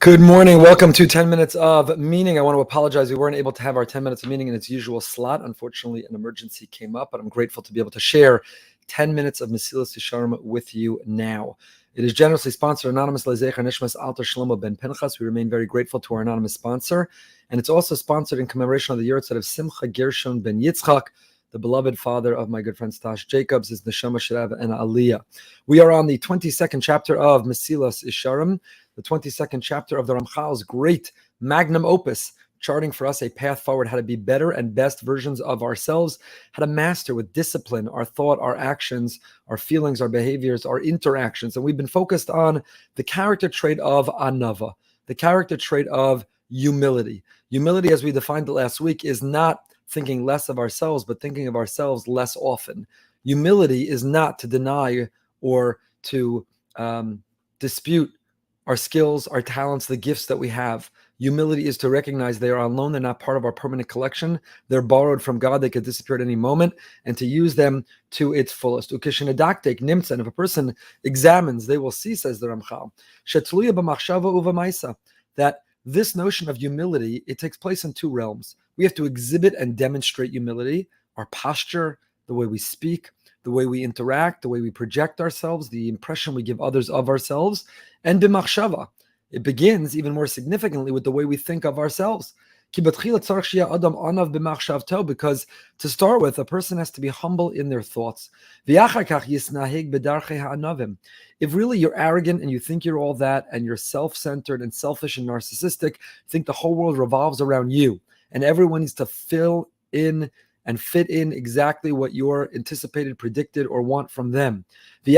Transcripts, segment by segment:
Good morning. Welcome to 10 Minutes of Meaning. I want to apologize. We weren't able to have our 10 Minutes of Meaning in its usual slot. Unfortunately, an emergency came up, but I'm grateful to be able to share 10 minutes of Mesillas Yesharim with you now. It is generously sponsored anonymously Zecher Nishmas Alter Shlomo Ben Pinchas. We remain very grateful to our anonymous sponsor. And it's also sponsored in commemoration of the Yurtzat of Simcha Gershon Ben Yitzchak, the beloved father of my good friend Stash Jacobs, his Neshama Shirav and Aliyah. We are on the 22nd chapter of Mesillas Yesharim, the 22nd chapter of the Ramchal's great magnum opus, charting for us a path forward, how to be better and best versions of ourselves, how to master with discipline our thought, our actions, our feelings, our behaviors, our interactions. And we've been focused on the character trait of anava, the character trait of humility. Humility, as we defined it last week, is not thinking less of ourselves, but thinking of ourselves less often. Humility is not to deny or to dispute our skills, our talents, the gifts that we have. Humility is to recognize they are on loan. They're not part of our permanent collection. They're borrowed from God. They could disappear at any moment, and to use them to its fullest. וכשנדקדק, נמצא, and if a person examines, they will see, says the Ramchal, שתלויה במחשבה ובמעשה, that this notion of humility, it takes place in two realms. We have to exhibit and demonstrate humility, our posture, the way we speak, the way we interact, the way we project ourselves, the impression we give others of ourselves, and במחשבה. It begins even more significantly with the way we think of ourselves. בתחלה צריך שיהיה האדם עניו במחשבתו, because to start with, a person has to be humble in their thoughts. ואחר יתנהג בדרכי הענוים. If really you're arrogant and you think you're all that, and you're self-centered and selfish and narcissistic, think the whole world revolves around you, and everyone needs to fill in and fit in exactly what you're anticipated, predicted, or want from them. So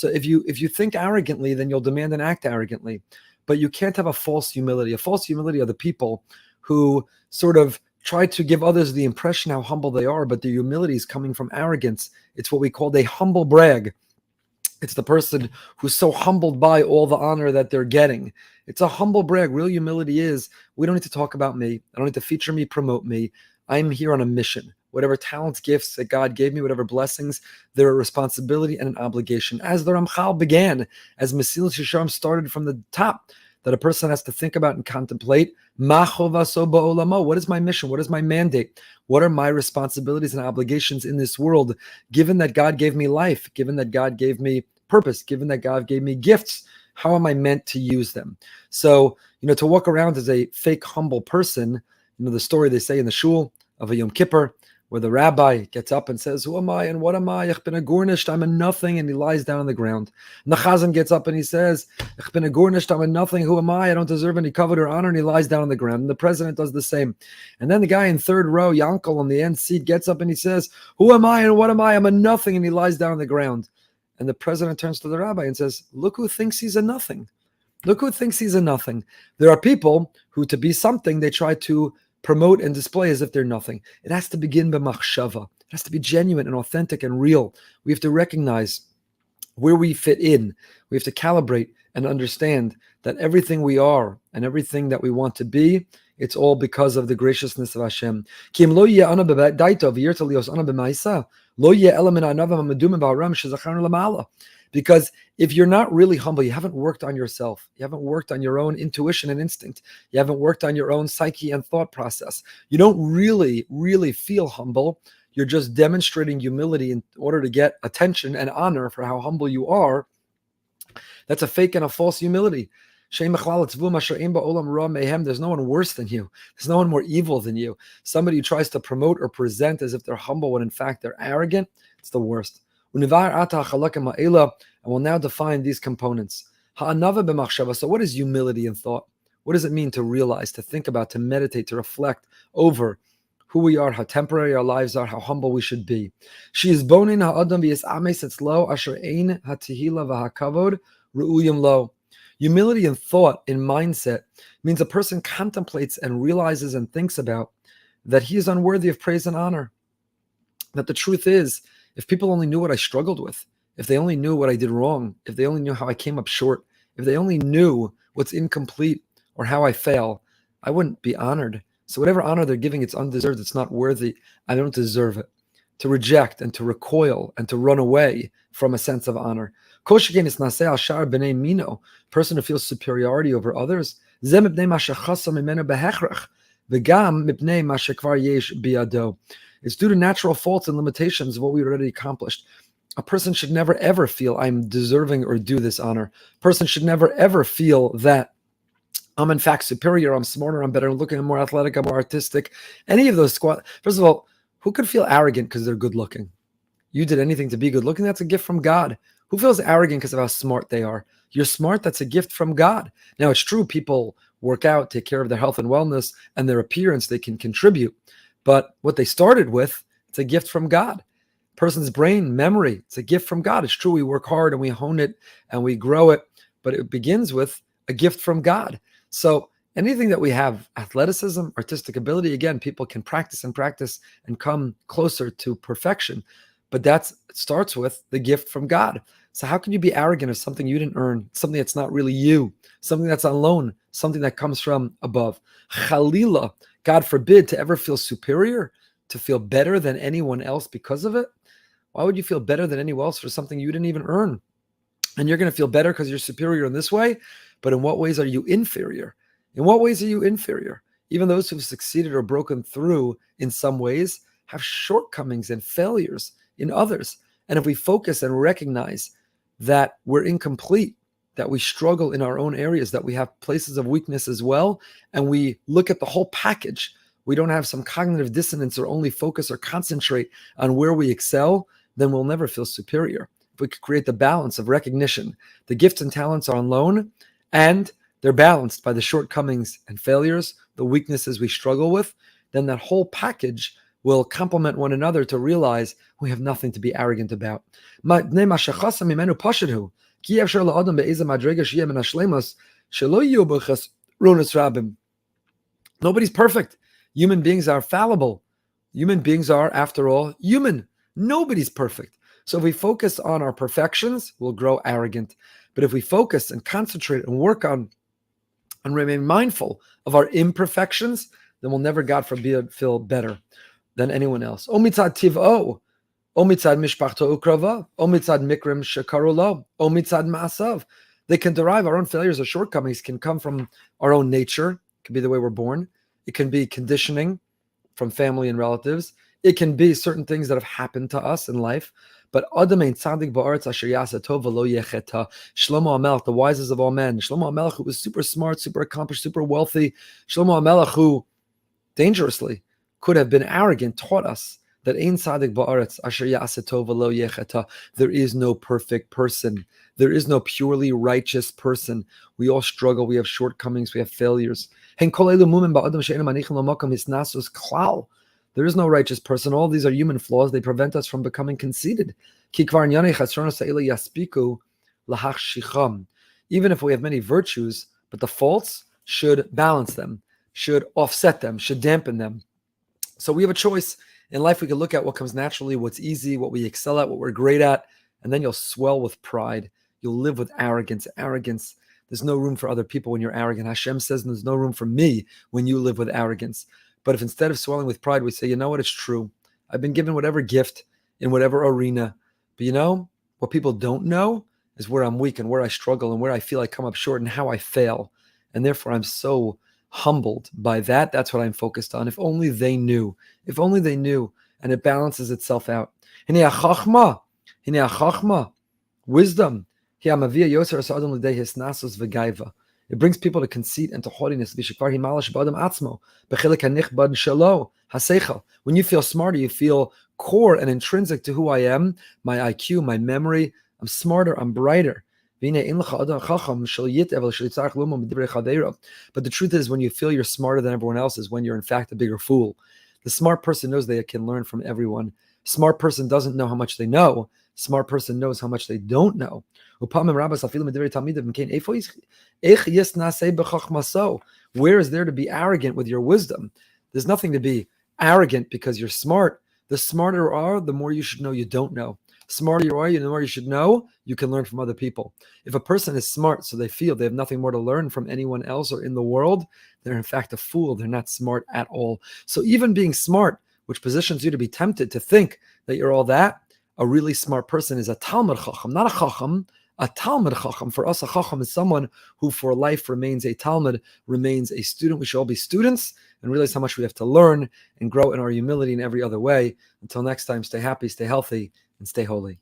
if you think arrogantly, then you'll demand and act arrogantly. But you can't have a false humility. A false humility are the people who sort of try to give others the impression how humble they are, but their humility is coming from arrogance. It's what we call a humble brag. It's the person who's so humbled by all the honor that they're getting. It's a humble brag. Real humility is, we don't need to talk about me. I don't need to feature me, promote me. I'm here on a mission. Whatever talents, gifts that God gave me, whatever blessings, they're a responsibility and an obligation. As the Ramchal began, as Mesillas Yesharim started from the top, that a person has to think about and contemplate, what is my mission? What is my mandate? What are my responsibilities and obligations in this world, given that God gave me life, given that God gave me purpose, given that God gave me gifts? How am I meant to use them? So, to walk around as a fake humble person, the story they say in the shul of a Yom Kippur, where the rabbi gets up and says, who am I and what am I? Ich bin a gornisht, I'm a nothing, and he lies down on the ground. And the chazan gets up and he says, Ich bin a gornisht, I'm a nothing, who am I? I don't deserve any covet or honor, and he lies down on the ground. And the president does the same. And then the guy in third row, Yankel, on the end seat, gets up and he says, who am I and what am I? I'm a nothing, and he lies down on the ground. And the president turns to the rabbi and says, look who thinks he's a nothing. Look who thinks he's a nothing. There are people who, to be something, they try to promote and display as if they're nothing. It has to begin b'machshava. It has to be genuine and authentic and real. We have to recognize where we fit in. We have to calibrate and understand that everything we are and everything that we want to be, it's all because of the graciousness of Hashem. Kim lo yeh ana b'da'ito וירצה להיות ana במעשה, lo yeh ela min הענוים המדומים והרעים שזכרנו למעלה. Because if you're not really humble, you haven't worked on yourself. You haven't worked on your own intuition and instinct. You haven't worked on your own psyche and thought process. You don't really, really feel humble. You're just demonstrating humility in order to get attention and honor for how humble you are. That's a fake and a false humility. There's no one worse than you. There's no one more evil than you. Somebody who tries to promote or present as if they're humble when in fact they're arrogant, it's the worst. And we'll now define these components. So what is humility in thought? What does it mean to realize, to think about, to meditate, to reflect over who we are, how temporary our lives are, how humble we should be? Humility in thought, in mindset, means a person contemplates and realizes and thinks about that he is unworthy of praise and honor. That the truth is, if people only knew what I struggled with, if they only knew what I did wrong, if they only knew how I came up short, if they only knew what's incomplete or how I fail, I wouldn't be honored. So whatever honor they're giving, it's undeserved, it's not worthy. I don't deserve it. To reject and to recoil and to run away from a sense of honor. Kol sheken isnaseh al shar b'nei mino, person who feels superiority over others, ze mipnei ma shechasa mimenu behechrach, v'gam mipnei ma shekvar yesh biyado. It's due to natural faults and limitations of what we already accomplished. A person should never ever feel I'm deserving or due this honor. A person should never ever feel that I'm in fact superior, I'm smarter, I'm better looking, I'm more athletic, I'm more artistic. Any of those First of all, who could feel arrogant because they're good looking? You did anything to be good looking? That's a gift from God. Who feels arrogant because of how smart they are? You're smart, that's a gift from God. Now it's true, people work out, take care of their health and wellness and their appearance, they can contribute. But what they started with, it's a gift from God. Person's brain, memory, it's a gift from God. It's true, we work hard and we hone it and we grow it, but it begins with a gift from God. So anything that we have, athleticism, artistic ability, again, people can practice and come closer to perfection. But it starts with the gift from God. So how can you be arrogant of something you didn't earn, something that's not really you, something that's on loan, something that comes from above? Chalila, God forbid, to ever feel superior, to feel better than anyone else because of it. Why would you feel better than anyone else for something you didn't even earn? And you're going to feel better because you're superior in this way, but in what ways are you inferior? In what ways are you inferior? Even those who've succeeded or broken through in some ways have shortcomings and failures in others. And if we focus and recognize that we're incomplete, that we struggle in our own areas, that we have places of weakness as well, and we look at the whole package, we don't have some cognitive dissonance or only focus or concentrate on where we excel, then we'll never feel superior. If we could create the balance of recognition, the gifts and talents are on loan, and they're balanced by the shortcomings and failures, the weaknesses we struggle with, then that whole package will complement one another to realize we have nothing to be arrogant about. Nobody's perfect. Human beings are fallible. Human beings are, after all, human. Nobody's perfect. So if we focus on our perfections, we'll grow arrogant. But if we focus and concentrate and work on and remain mindful of our imperfections, then we'll never, God forbid, feel better than anyone else. O mitzad tiv'o, o mitzad mishpachto ukrava, o mitzad mikrim shekaru lo, o mitzad ma'asav. They can derive our own failures or shortcomings, can come from our own nature. It can be the way we're born. It can be conditioning from family and relatives. It can be certain things that have happened to us in life. But Adam ein tzadik ba'aretz asher ya'aseh tov v'lo yecheta. Shlomo HaMelech, the wisest of all men. Shlomo HaMelech, who was super smart, super accomplished, super wealthy. Shlomo HaMelech, who dangerously could have been arrogant, taught us that ein tzadik ba'aretz asher ya'aseh tov v'lo yecheta. There is no perfect person. There is no purely righteous person. We all struggle. We have shortcomings. We have failures. Hen kol elu mumen ba'adam she'enam anichin l'makam hisnasus klal. There is no righteous person. All these are human flaws. They prevent us from becoming conceited. Even if we have many virtues, but the faults should balance them, should offset them, should dampen them. So we have a choice. In life, we can look at what comes naturally, what's easy, what we excel at, what we're great at, and then you'll swell with pride. You'll live with arrogance. Arrogance. There's no room for other people when you're arrogant. Hashem says there's no room for me when you live with arrogance. But if instead of swelling with pride, we say, you know what, it's true. I've been given whatever gift in whatever arena. But you know, what people don't know is where I'm weak and where I struggle and where I feel I come up short and how I fail. And therefore, I'm so humbled by that. That's what I'm focused on. If only they knew. If only they knew. And it balances itself out. Hinei hachachma, wisdom. It brings people to conceit and to haughtiness. When you feel smarter, you feel core and intrinsic to who I am, my IQ, my memory. I'm smarter, I'm brighter. But the truth is, when you feel you're smarter than everyone else is when you're in fact a bigger fool. The smart person knows they can learn from everyone. Smart person doesn't know how much they know. Smart person knows how much they don't know. Where is there to be arrogant with your wisdom? There's nothing to be arrogant because you're smart. The smarter you are, the more you should know you don't know. Smarter you are, the more you should know, you can learn from other people. If a person is smart, so they feel they have nothing more to learn from anyone else or in the world, they're in fact a fool. They're not smart at all. So even being smart, which positions you to be tempted to think that you're all that, a really smart person is a Talmud Chacham, not a Chacham, A Talmud Chacham, for us, a Chacham is someone who for life remains a Talmud, remains a student. We should all be students and realize how much we have to learn and grow in our humility in every other way. Until next time, stay happy, stay healthy, and stay holy.